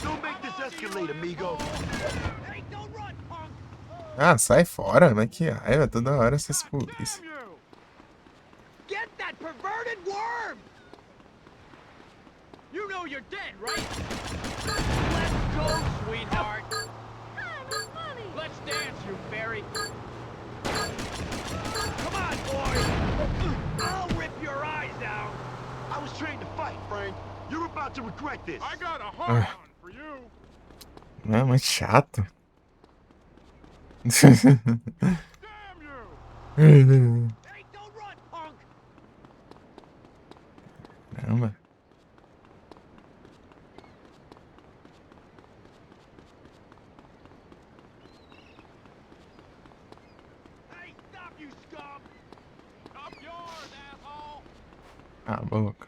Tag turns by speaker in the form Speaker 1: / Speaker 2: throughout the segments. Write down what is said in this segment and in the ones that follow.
Speaker 1: Don't make this escalate, amigo.
Speaker 2: Ah, sai fora, mas que raiva, toda hora essas polícias.
Speaker 1: Get that perverted worm! You know you're dead, right? Let's go, sweetheart. Let's dance, you fairy. Come on, boy. I'll rip your eyes out. I was trained to fight, Frank. You're about to regret this. I got a hard on for you.
Speaker 2: Não, muito chato.
Speaker 1: Damn you! Hey, don't run, punk!
Speaker 2: Caramba.
Speaker 1: Hey, stop, you scum! Up yours, asshole!
Speaker 2: Ah, boca.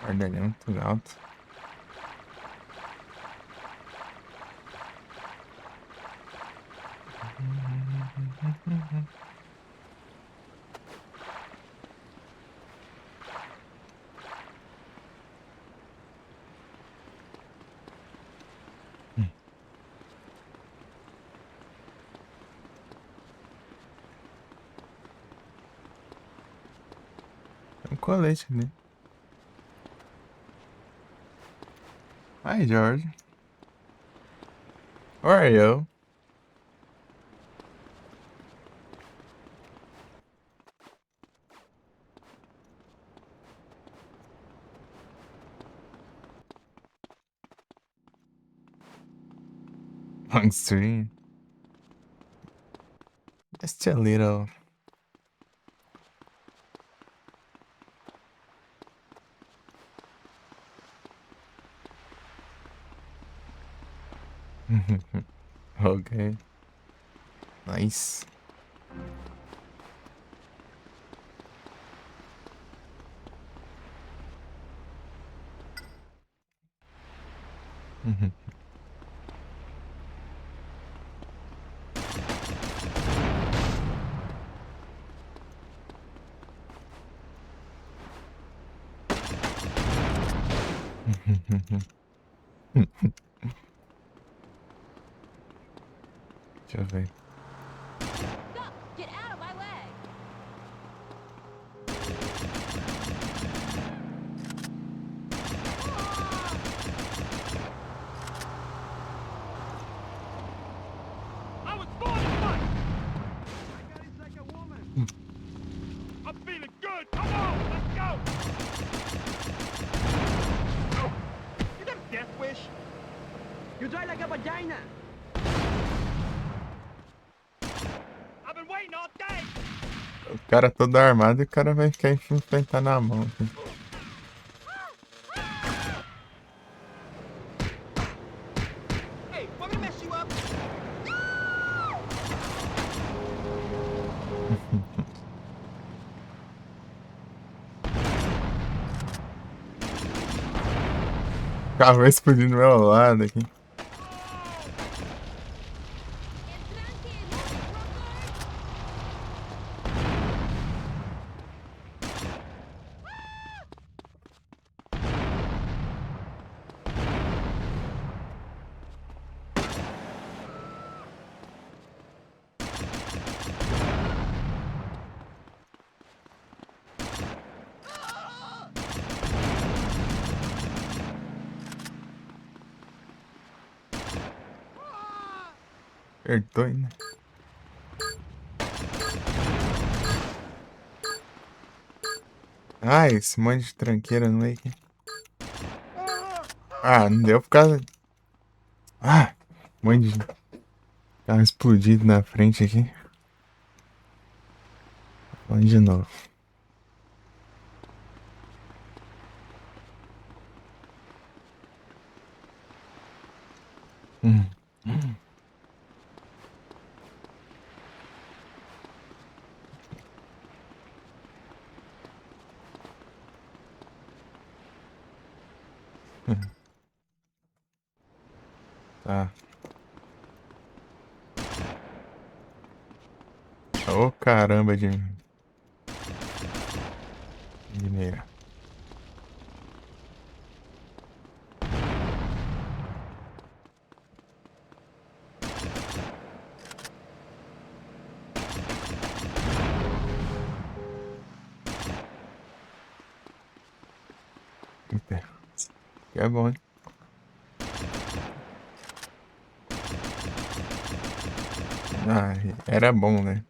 Speaker 2: Guardalhão muito alto. É um colete ali. Hi, George. Where are you? Long stream. Just a little. Okay. Nice. Deixa eu ver.
Speaker 3: Get out of my way!
Speaker 1: I was born to fight! I got it like a woman. I'm feeling good. Come on, let's go! Oh, you got a death wish? You die like a vagina. I've been waiting all day.
Speaker 2: O cara todo armado e o cara vai ficar enfrentando na mão.
Speaker 1: Hey, want me to mess you up?
Speaker 2: O carro vai explodindo do meu lado aqui. Acertou ainda. Ah, esse monte de tranqueira no meio aqui. Ah, não deu por causa... Ah, um monte de carro explodido na frente aqui. Vamos de novo. Hum. Tá. Ô, caramba de mineira. Eita. Que é bom, hein? Ah, era bom, né?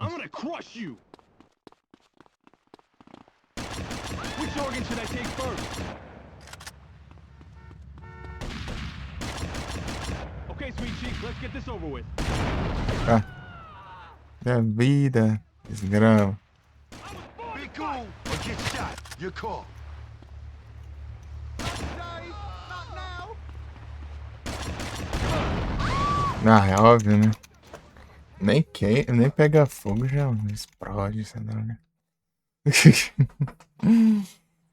Speaker 1: I'm gonna crush you! Which organ should I take first? Okay, sweet cheeks, let's get this over with.
Speaker 2: Ah. Da vida. Desgrama.
Speaker 1: Be cool or get shot. Your call.
Speaker 2: Ah, é óbvio, né? Nem pega fogo, já explode essa droga.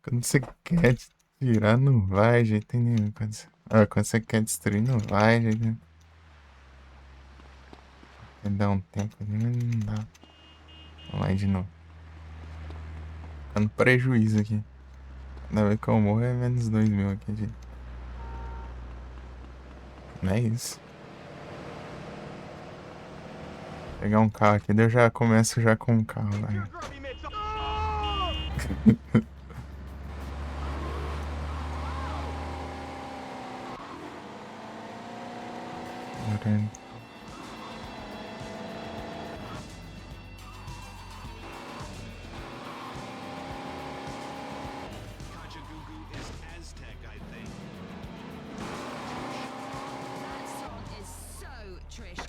Speaker 2: Quando você quer tirar, não vai de jeito nenhum. Quando você quer destruir, não vai de jeito nenhum. Quer dar um tempo ali, mas não dá. Vamos lá de novo. Ficando prejuízo aqui. Cada vez que eu morro é menos 2.000 aqui de... Não é isso. Pegar um carro aqui, daí eu já começo já com um carro lá.
Speaker 3: That song is so Trish.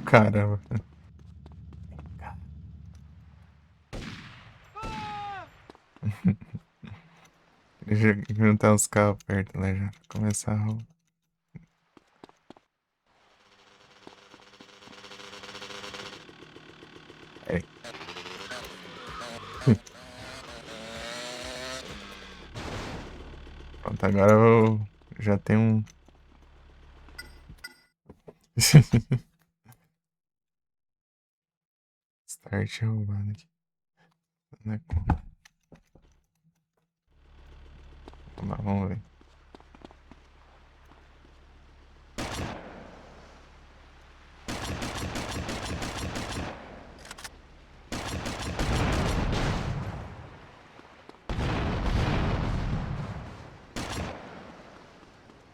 Speaker 2: Caramba. Deixa eu juntar os carros perto lá já. Começar a roubar. Aí. Pronto, agora eu já tenho um. Start roubado aqui. Não é como. Vamos ver.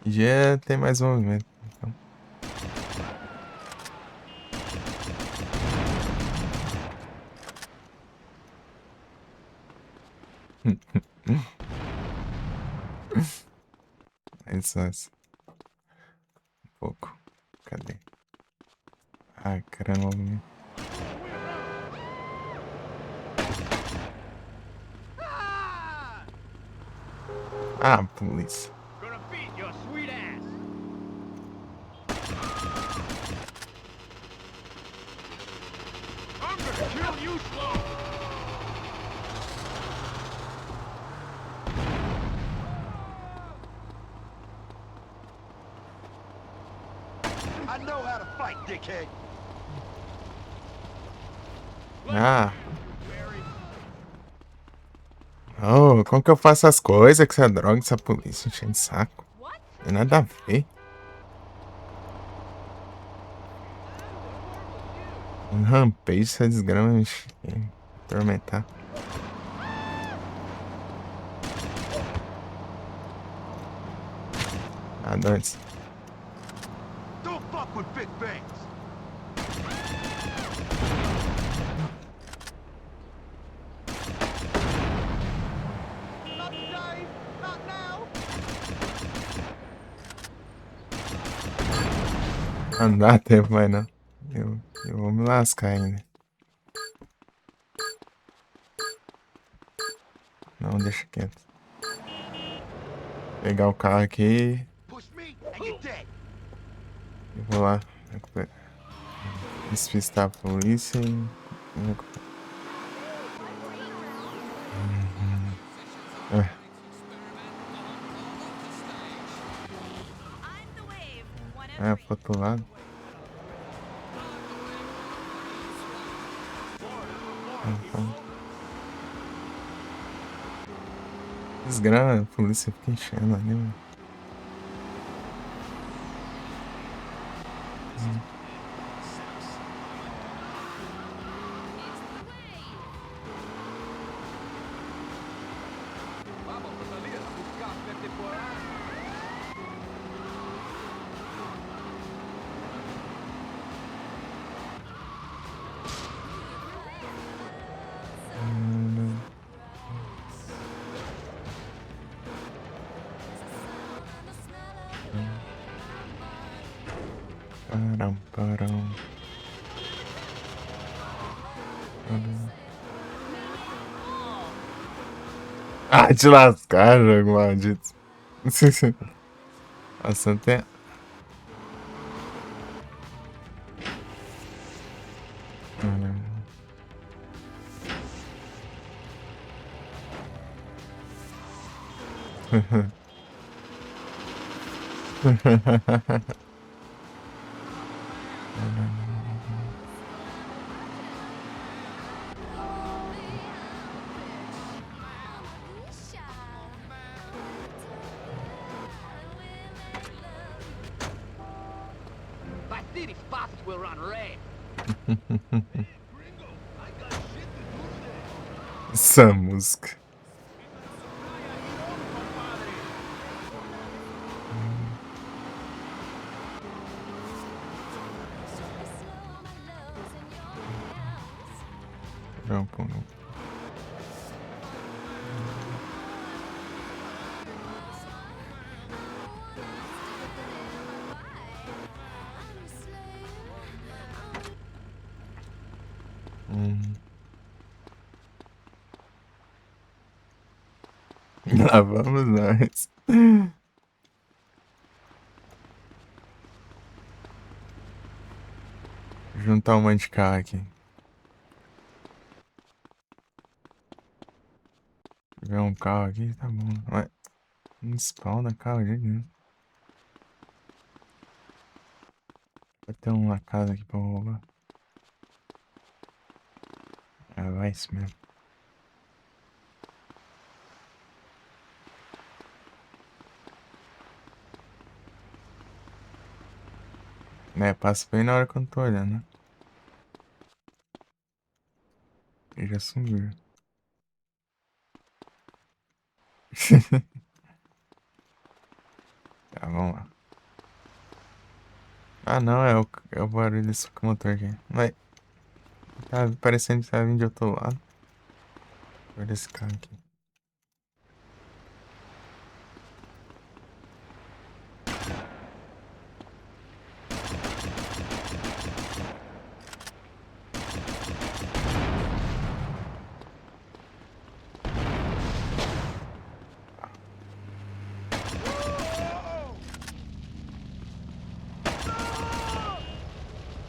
Speaker 2: Já tem mais movimento. Então. É só essa. Um pouco. Cadê? Ai, caramba, movimento. Ah, polícia.
Speaker 1: Gonna beat your sweet ass. I'm gonna kill you slow. know how to fight, dickhead.
Speaker 2: Ah. Oh, como que eu faço as coisas com essa droga, essa polícia enchendo o saco?
Speaker 3: What?
Speaker 2: Tem nada a ver. Um rampage, essa desgrama me atormentar. Nada antes.
Speaker 1: Don't fuck with Big Banks. Not today. Not now.
Speaker 2: Não dá tempo mais não. Eu vou me lascar ainda. Não, deixa quieto. Pegar o carro aqui
Speaker 1: Push me and you're dead.
Speaker 2: e vou lá. Despistar a polícia e... É,
Speaker 3: I'm the wave. Whatever.
Speaker 2: pro outro lado. Desgrama, a polícia fica enchendo ali, mano. Param, param. Ah, te lascar, jogo maldito. Nossa, até...
Speaker 4: My city faucets will run red.
Speaker 2: Essa música. Não, pô, não. Lá vamos nós. Juntar um monte de carro aqui. Se tiver um carro aqui, tá bom. Mas não spawna carro de nenhum. Vai ter um na casa aqui pra roubar. Ah, vai isso mesmo. Né, passa bem na hora que eu não tô olhando, né? Ele já sumiu. Tá, vamos lá. Ah, não, é o barulho desse motor aqui. Vai. Tá parecendo que tá vindo de outro lado. Olha esse carro aqui.